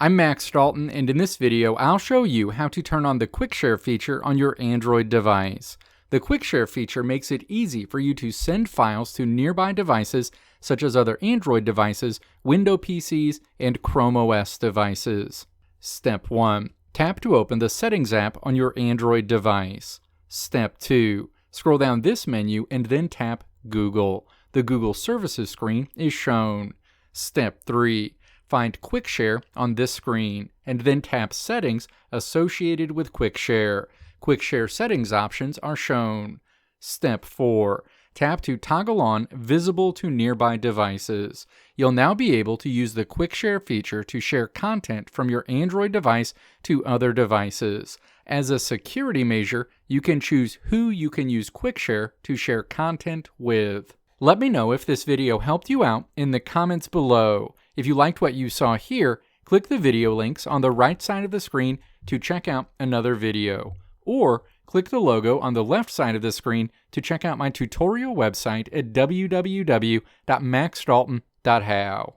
I'm Max Dalton, and in this video, I'll show you how to turn on the Quick Share feature on your Android device. The Quick Share feature makes it easy for you to send files to nearby devices such as other Android devices, Windows PCs, and ChromeOS devices. Step 1. Tap to open the Settings app on your Android device. Step 2. Scroll down this menu and then tap Google. The Google Services screen is shown. Step 3. Find Quick Share on this screen, and then tap Settings associated with Quick Share. Quick Share settings options are shown. Step 4. Tap to toggle on Visible to Nearby Devices. You'll now be able to use the Quick Share feature to share content from your Android device to other devices. As a security measure, you can choose who you can use Quick Share to share content with. Let me know if this video helped you out in the comments below. If you liked what you saw here, click the video links on the right side of the screen to check out another video. Or click the logo on the left side of the screen to check out my tutorial website at www.maxdalton.how.